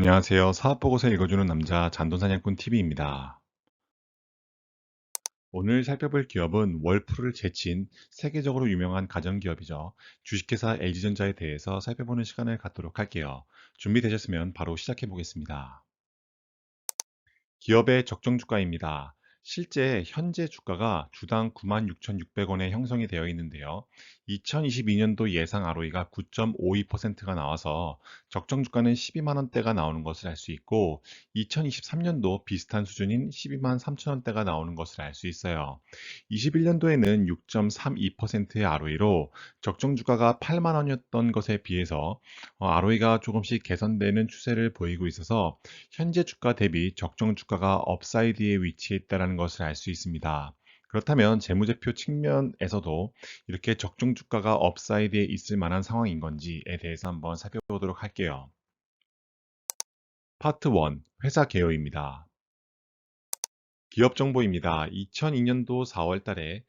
안녕하세요. 사업보고서 읽어주는 남자 잔돈사냥꾼 TV입니다. 오늘 살펴볼 기업은 월프를 제친 세계적으로 유명한 가전기업이죠. 주식회사 LG전자에 대해서 살펴보는 시간을 갖도록 할게요. 준비되셨으면 바로 시작해 보겠습니다. 기업의 적정 주가입니다. 실제 현재 주가가 주당 96,600원에 형성이 되어 있는데요. 2022년도 예상 ROE가 9.52%가 나와서 적정 주가는 12만 원대가 나오는 것을 알 수 있고 2023년도 비슷한 수준인 12만 3천 원대가 나오는 것을 알 수 있어요. 21년도에는 6.32%의 ROE로 적정 주가가 8만 원이었던 것에 비해서 ROE가 조금씩 개선되는 추세를 보이고 있어서 현재 주가 대비 적정 주가가 업사이드에 위치해 있다는 것을 알 수 있습니다. 그렇다면 재무제표 측면에서도 이렇게 적정 주가가 업사이드에 있을 만한 상황인 건지에 대해서 한번 살펴보도록 할게요. 파트 1, 회사 개요입니다. 기업 정보입니다. 2002년도 4월 달에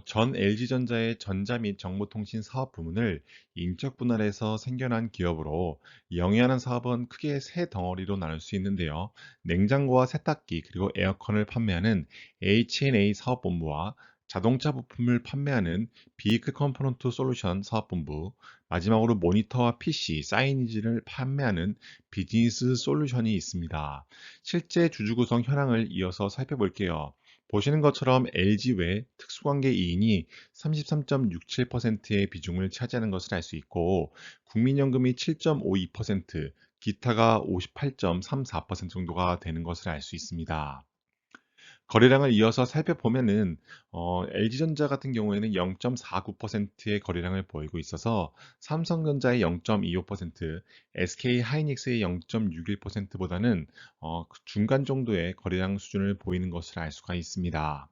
전 LG전자의 전자 및 정보통신 사업 부문을 인적 분할해서 생겨난 기업으로 영위하는 사업은 크게 세 덩어리로 나눌 수 있는데요. 냉장고와 세탁기 그리고 에어컨을 판매하는 H&A 사업본부와 자동차 부품을 판매하는 비이클 컴포넌트 솔루션 사업본부, 마지막으로 모니터와 PC, 사이니지를 판매하는 비즈니스 솔루션이 있습니다. 실제 주주 구성 현황을 이어서 살펴볼게요. 보시는 것처럼 LG 외 특수관계 이인이 33.67%의 비중을 차지하는 것을 알 수 있고, 국민연금이 7.52%, 기타가 58.34% 정도가 되는 것을 알 수 있습니다. 거래량을 이어서 살펴보면은 LG전자 같은 경우에는 0.49%의 거래량을 보이고 있어서 삼성전자의 0.25%, SK하이닉스의 0.61%보다는 중간 정도의 거래량 수준을 보이는 것을 알 수가 있습니다.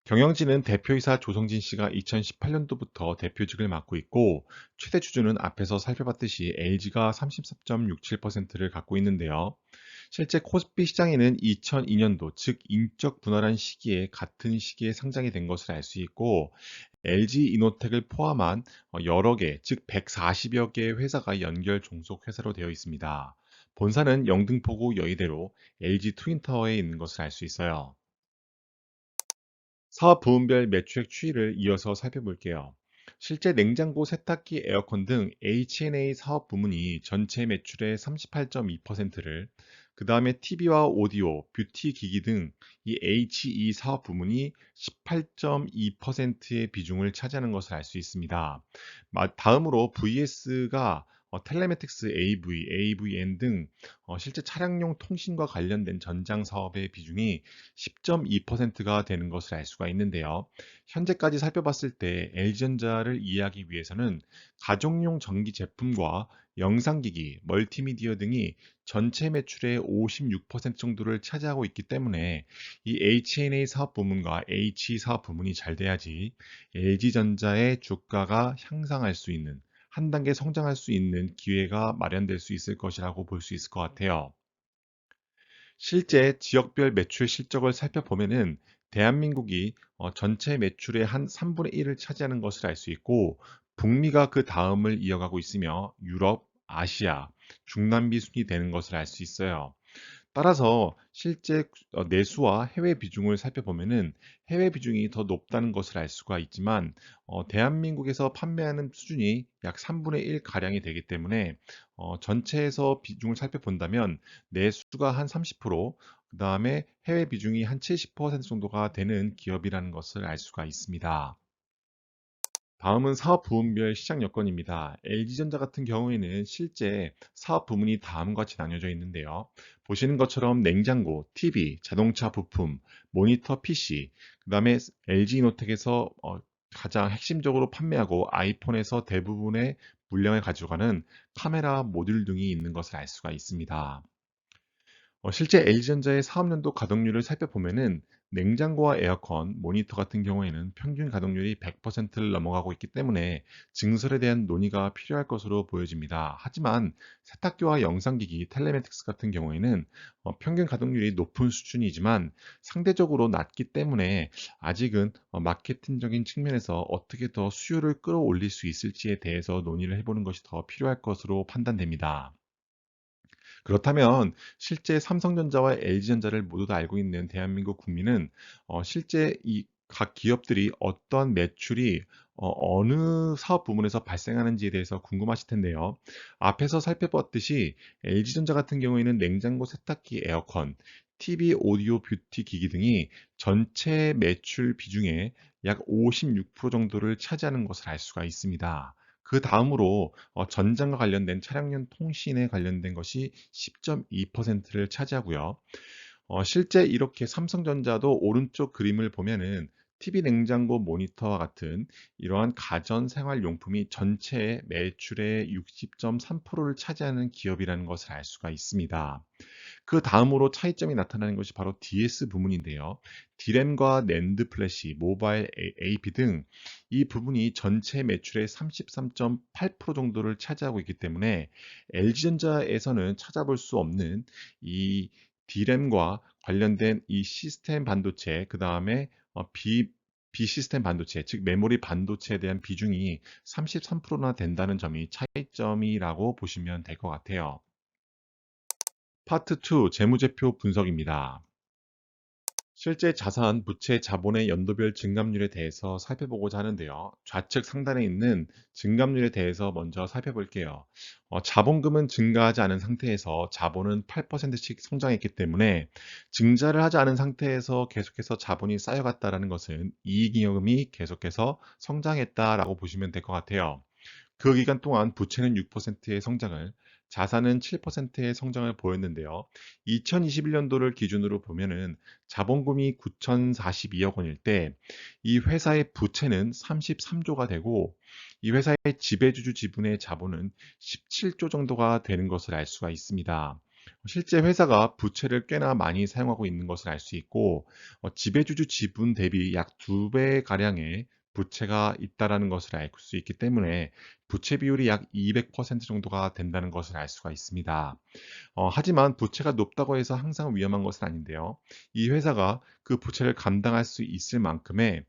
경영진은 대표이사 조성진 씨가 2018년도부터 대표직을 맡고 있고 최대 주주는 앞에서 살펴봤듯이 LG가 34.67%를 갖고 있는데요. 실제 코스피 시장에는 2002년도, 즉 인적 분할한 시기에 같은 시기에 상장이 된 것을 알 수 있고 LG 이노텍을 포함한 여러 개, 즉 140여 개의 회사가 연결 종속 회사로 되어 있습니다. 본사는 영등포구 여의대로 LG 트윈타워에 있는 것을 알 수 있어요. 사업 부문별 매출액 추이를 이어서 살펴볼게요. 실제 냉장고, 세탁기, 에어컨 등 H&A 사업 부문이 전체 매출의 38.2%를, 그 다음에 TV와 오디오, 뷰티 기기 등 이 HE 사업 부문이 18.2%의 비중을 차지하는 것을 알 수 있습니다. 다음으로 VS가 텔레매틱스 AV, AVN 등 실제 차량용 통신과 관련된 전장 사업의 비중이 10.2%가 되는 것을 알 수가 있는데요. 현재까지 살펴봤을 때 LG전자를 이해하기 위해서는 가정용 전기 제품과 영상기기, 멀티미디어 등이 전체 매출의 56% 정도를 차지하고 있기 때문에 이 H&A 사업 부문과 H 사업 부문이 잘 돼야지 LG전자의 주가가 향상할 수 있는 한 단계 성장할 수 있는 기회가 마련될 수 있을 것이라고 볼 수 있을 것 같아요. 실제 지역별 매출 실적을 살펴보면은 대한민국이 전체 매출의 한 3분의 1을 차지하는 것을 알 수 있고 북미가 그 다음을 이어가고 있으며 유럽, 아시아, 중남미 순이 되는 것을 알 수 있어요. 따라서 실제 내수와 해외 비중을 살펴보면은 해외 비중이 더 높다는 것을 알 수가 있지만 대한민국에서 판매하는 수준이 약 3분의 1 가량이 되기 때문에 전체에서 비중을 살펴본다면 내수가 한 30%, 그다음에 해외 비중이 한 70% 정도가 되는 기업이라는 것을 알 수가 있습니다. 다음은 사업 부문별 시장 여건입니다. LG전자 같은 경우에는 실제 사업 부문이 다음과 같이 나뉘어져 있는데요. 보시는 것처럼 냉장고, TV, 자동차 부품, 모니터 PC, 그 다음에 LG이노텍에서 가장 핵심적으로 판매하고 아이폰에서 대부분의 물량을 가져가는 카메라 모듈 등이 있는 것을 알 수가 있습니다. 실제 LG전자의 사업연도 가동률을 살펴보면은 냉장고와 에어컨, 모니터 같은 경우에는 평균 가동률이 100%를 넘어가고 있기 때문에 증설에 대한 논의가 필요할 것으로 보여집니다. 하지만 세탁기와 영상기기, 텔레매틱스 같은 경우에는 평균 가동률이 높은 수준이지만 상대적으로 낮기 때문에 아직은 마케팅적인 측면에서 어떻게 더 수요를 끌어올릴 수 있을지에 대해서 논의를 해보는 것이 더 필요할 것으로 판단됩니다. 그렇다면 실제 삼성전자와 LG전자를 모두 다 알고 있는 대한민국 국민은 실제 이 각 기업들이 어떤 매출이 어느 사업 부문에서 발생하는지에 대해서 궁금하실 텐데요. 앞에서 살펴봤듯이 LG전자 같은 경우에는 냉장고, 세탁기, 에어컨, TV, 오디오, 뷰티 기기 등이 전체 매출 비중의 약 56% 정도를 차지하는 것을 알 수가 있습니다. 그 다음으로 전장과 관련된 차량용 통신에 관련된 것이 10.2%를 차지하고요. 실제 이렇게 삼성전자도 오른쪽 그림을 보면은 TV, 냉장고, 모니터와 같은 이러한 가전 생활용품이 전체 매출의 60.3%를 차지하는 기업이라는 것을 알 수가 있습니다. 그 다음으로 차이점이 나타나는 것이 바로 DS 부문인데요. D램과 낸드 플래시, 모바일 AP 등 이 부분이 전체 매출의 33.8% 정도를 차지하고 있기 때문에 LG전자에서는 찾아볼 수 없는 이 D램과 관련된 이 시스템 반도체, 그 다음에 비시스템 반도체, 즉 메모리 반도체에 대한 비중이 33%나 된다는 점이 차이점이라고 보시면 될 것 같아요. 파트 2 재무제표 분석입니다. 실제 자산, 부채, 자본의 연도별 증감률에 대해서 살펴보고자 하는데요. 좌측 상단에 있는 증감률에 대해서 먼저 살펴볼게요. 자본금은 증가하지 않은 상태에서 자본은 8%씩 성장했기 때문에 증자를 하지 않은 상태에서 계속해서 자본이 쌓여갔다는 것은 이익잉여금이 계속해서 성장했다라고 보시면 될 것 같아요. 그 기간 동안 부채는 6%의 성장을, 자산은 7%의 성장을 보였는데요. 2021년도를 기준으로 보면은 자본금이 9,042억 원일 때 이 회사의 부채는 33조가 되고 이 회사의 지배주주 지분의 자본은 17조 정도가 되는 것을 알 수가 있습니다. 실제 회사가 부채를 꽤나 많이 사용하고 있는 것을 알 수 있고 지배주주 지분 대비 약 2배 가량의 부채가 있다라는 것을 알 수 있기 때문에 부채 비율이 약 200% 정도가 된다는 것을 알 수가 있습니다. 하지만 부채가 높다고 해서 항상 위험한 것은 아닌데요. 이 회사가 그 부채를 감당할 수 있을 만큼의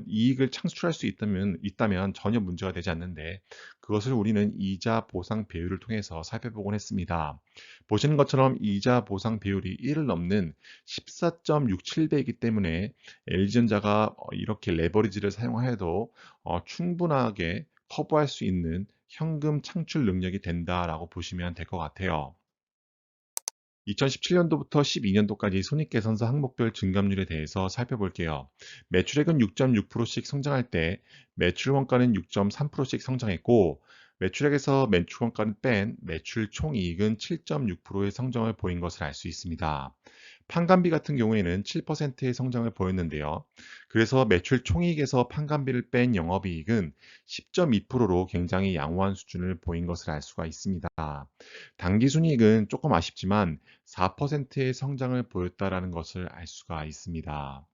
이익을 창출할 수 있다면 전혀 문제가 되지 않는데 그것을 우리는 이자 보상 배율을 통해서 살펴보곤 했습니다. 보시는 것처럼 이자 보상 비율이 1을 넘는 14.67배이기 때문에 LG전자가 이렇게 레버리지를 사용하여도 충분하게 커버할 수 있는 현금 창출 능력이 된다라고 보시면 될 것 같아요. 2017년도부터 12년도까지 손익개선서 항목별 증감률에 대해서 살펴볼게요. 매출액은 6.6%씩 성장할 때 매출 원가는 6.3%씩 성장했고 매출액에서 매출 원가를 뺀 매출 총이익은 7.6%의 성장을 보인 것을 알 수 있습니다. 판관비 같은 경우에는 7%의 성장을 보였는데요. 그래서 매출 총이익에서 판관비를 뺀 영업이익은 10.2%로 굉장히 양호한 수준을 보인 것을 알 수가 있습니다. 당기순이익은 조금 아쉽지만 4%의 성장을 보였다라는 것을 알 수가 있습니다.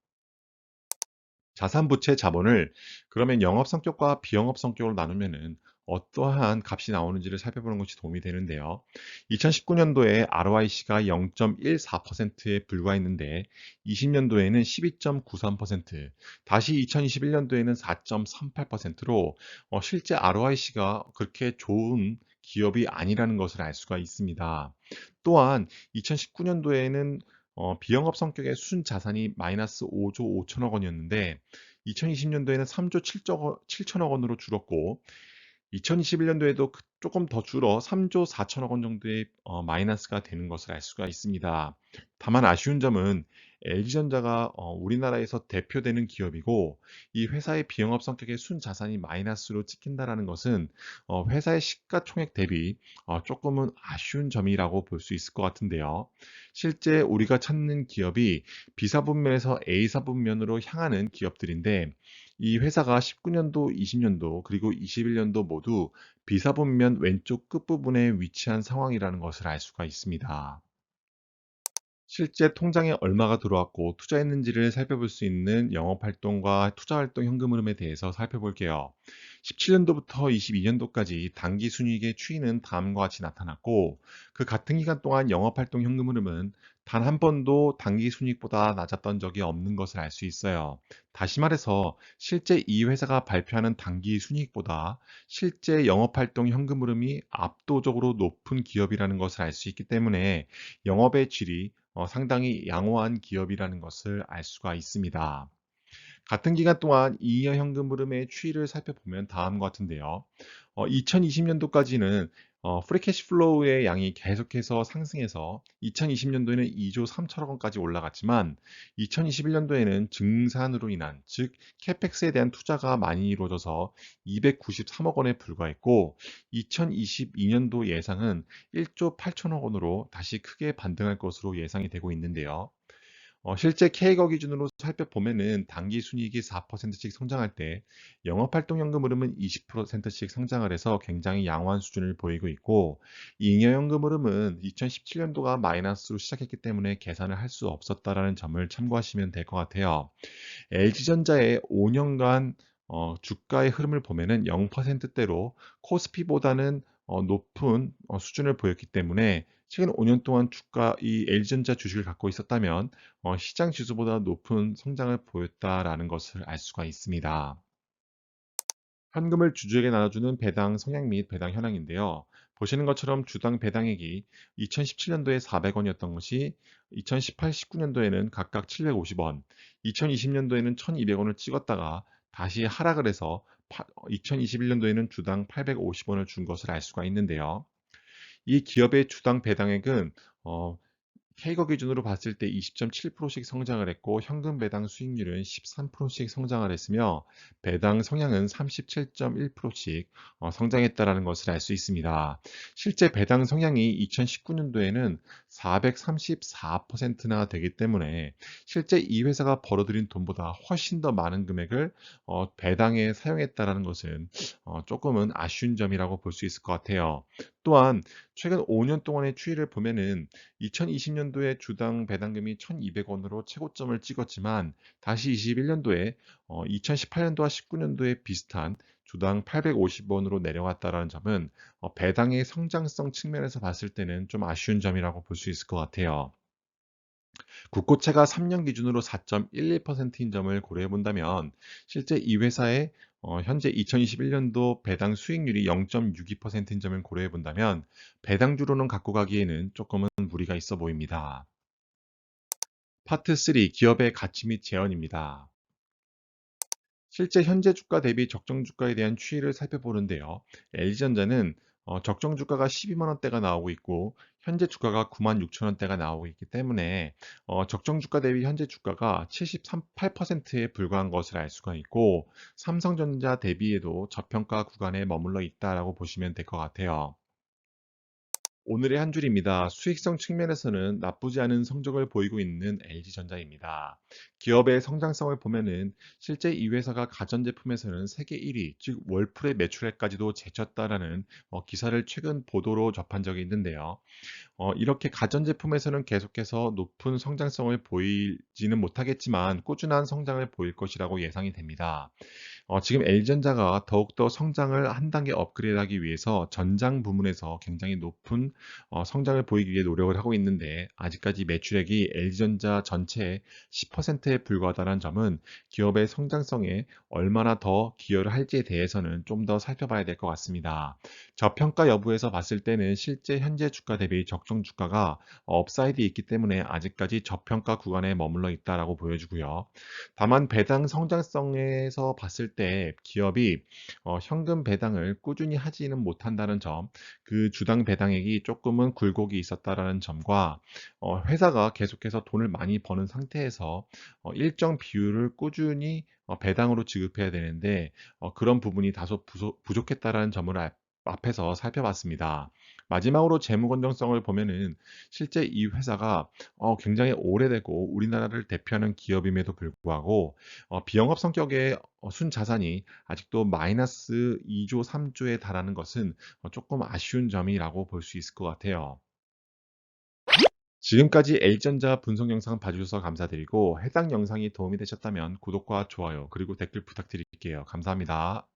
자산, 부채, 자본을 그러면 영업 성격과 비영업 성격으로 나누면은 어떠한 값이 나오는지를 살펴보는 것이 도움이 되는데요. 2019년도에 ROIC가 0.14%에 불과했는데 20년도에는 12.93%, 다시 2021년도에는 4.38%로 실제 ROIC가 그렇게 좋은 기업이 아니라는 것을 알 수가 있습니다. 또한 2019년도에는 비영업 성격의 순 자산이 마이너스 5조 5천억 원이었는데 2020년도에는 3조 7천억 원으로 줄었고 2021년도에도 조금 더 줄어 3조 4천억 원 정도의 마이너스가 되는 것을 알 수가 있습니다. 다만 아쉬운 점은 LG전자가 우리나라에서 대표되는 기업이고 이 회사의 비영업 성격의 순자산이 마이너스로 찍힌다라는 것은 회사의 시가총액 대비 조금은 아쉬운 점이라고 볼 수 있을 것 같은데요. 실제 우리가 찾는 기업이 B사 분면에서 A사 분면으로 향하는 기업들인데 이 회사가 19년도, 20년도, 그리고 21년도 모두 비사분면 왼쪽 끝부분에 위치한 상황이라는 것을 알 수가 있습니다. 실제 통장에 얼마가 들어왔고 투자했는지를 살펴볼 수 있는 영업활동과 투자활동 현금 흐름에 대해서 살펴볼게요. 17년도부터 22년도까지 당기 순이익의 추이는 다음과 같이 나타났고 그 같은 기간 동안 영업활동 현금 흐름은 단 한 번도 당기 순이익보다 낮았던 적이 없는 것을 알 수 있어요. 다시 말해서 실제 이 회사가 발표하는 당기 순이익보다 실제 영업활동 현금 흐름이 압도적으로 높은 기업이라는 것을 알 수 있기 때문에 영업의 질이 상당히 양호한 기업이라는 것을 알 수가 있습니다. 같은 기간 동안 잉여 현금 흐름의 추이를 살펴보면 다음과 같은데요. 2020년도까지는 프리캐시 플로우의 양이 계속해서 상승해서 2020년도에는 2조 3천억 원까지 올라갔지만 2021년도에는 증산으로 인한 즉 캐펙스에 대한 투자가 많이 이루어져서 293억 원에 불과했고 2022년도 예상은 1조 8천억 원으로 다시 크게 반등할 것으로 예상이 되고 있는데요. 실제 K거 기준으로 살펴보면은 당기 순이익이 4%씩 성장할 때 영업활동 현금 흐름은 20%씩 성장을 해서 굉장히 양호한 수준을 보이고 있고 잉여 현금 흐름은 2017년도가 마이너스로 시작했기 때문에 계산을 할 수 없었다라는 점을 참고하시면 될 것 같아요. LG전자의 5년간 주가의 흐름을 보면은 0%대로 코스피보다는 높은 수준을 보였기 때문에 최근 5년 동안 주가 이 LG전자 주식을 갖고 있었다면 시장 지수보다 높은 성장을 보였다라는 것을 알 수가 있습니다. 현금을 주주에게 나눠주는 배당 성향 및 배당 현황인데요. 보시는 것처럼 주당 배당액이 2017년도에 400원이었던 것이 2018, 19년도에는 각각 750원, 2020년도에는 1200원을 찍었다가 다시 하락을 해서 2021년도에는 주당 850원을 준 것을 알 수가 있는데요. 이 기업의 주당 배당액은 K거 기준으로 봤을 때 20.7%씩 성장을 했고 현금 배당 수익률은 13%씩 성장을 했으며 배당 성향은 37.1%씩 성장했다라는 것을 알 수 있습니다. 실제 배당 성향이 2019년도에는 434%나 되기 때문에 실제 이 회사가 벌어들인 돈보다 훨씬 더 많은 금액을 배당에 사용했다라는 것은 조금은 아쉬운 점이라고 볼 수 있을 것 같아요. 또한 최근 5년 동안의 추이를 보면은 2020년도에 주당 배당금이 1,200원으로 최고점을 찍었지만 다시 21년도에 2018년도와 19년도에 비슷한 주당 850원으로 내려왔다라는 점은 배당의 성장성 측면에서 봤을 때는 좀 아쉬운 점이라고 볼 수 있을 것 같아요. 국고채가 3년 기준으로 4.11%인 점을 고려해 본다면 실제 이 회사의 현재 2021년도 배당 수익률이 0.62%인 점을 고려해 본다면 배당주로는 갖고 가기에는 조금은 무리가 있어 보입니다. 파트 3 기업의 가치 및 재현입니다. 실제 현재 주가 대비 적정 주가에 대한 추이를 살펴보는데요. LG전자는 적정 주가가 12만 원대가 나오고 있고 현재 주가가 9만 6천 원대가 나오고 있기 때문에 적정 주가 대비 현재 주가가 73.8%에 불과한 것을 알 수가 있고 삼성전자 대비에도 저평가 구간에 머물러 있다라고 보시면 될 것 같아요. 오늘의 한 줄입니다. 수익성 측면에서는 나쁘지 않은 성적을 보이고 있는 LG전자입니다. 기업의 성장성을 보면은 실제 이 회사가 가전제품에서는 세계 1위, 즉 월풀의 매출액까지도 제쳤다라는 기사를 최근 보도로 접한 적이 있는데요. 이렇게 가전제품에서는 계속해서 높은 성장성을 보이지는 못하겠지만 꾸준한 성장을 보일 것이라고 예상이 됩니다. 지금 L전자가 더욱더 성장을 한 단계 업그레이드하기 위해서 전장 부문에서 굉장히 높은 성장을 보이기 위해 노력을 하고 있는데 아직까지 매출액이 L전자 전체의 10%에 불과하다는 점은 기업의 성장성에 얼마나 더 기여를 할지에 대해서는 좀 더 살펴봐야 될 것 같습니다. 저평가 여부에서 봤을 때는 실제 현재 주가 대비 적정 주가가 업사이드에 있기 때문에 아직까지 저평가 구간에 머물러 있다라고 보여주고요. 다만 배당 성장성에서 봤을 때 기업이 현금 배당을 꾸준히 하지는 못한다는 점, 그 주당 배당액이 조금은 굴곡이 있었다라는 점과 회사가 계속해서 돈을 많이 버는 상태에서 일정 비율을 꾸준히 배당으로 지급해야 되는데 그런 부분이 다소 부족했다라는 점을 앞에서 살펴봤습니다. 마지막으로 재무 건전성을 보면은 실제 이 회사가 굉장히 오래되고 우리나라를 대표하는 기업임에도 불구하고 비영업 성격의 순자산이 아직도 마이너스 2조, 3조에 달하는 것은 조금 아쉬운 점이라고 볼 수 있을 것 같아요. 지금까지 L전자 분석 영상 봐주셔서 감사드리고 해당 영상이 도움이 되셨다면 구독과 좋아요 그리고 댓글 부탁드릴게요. 감사합니다.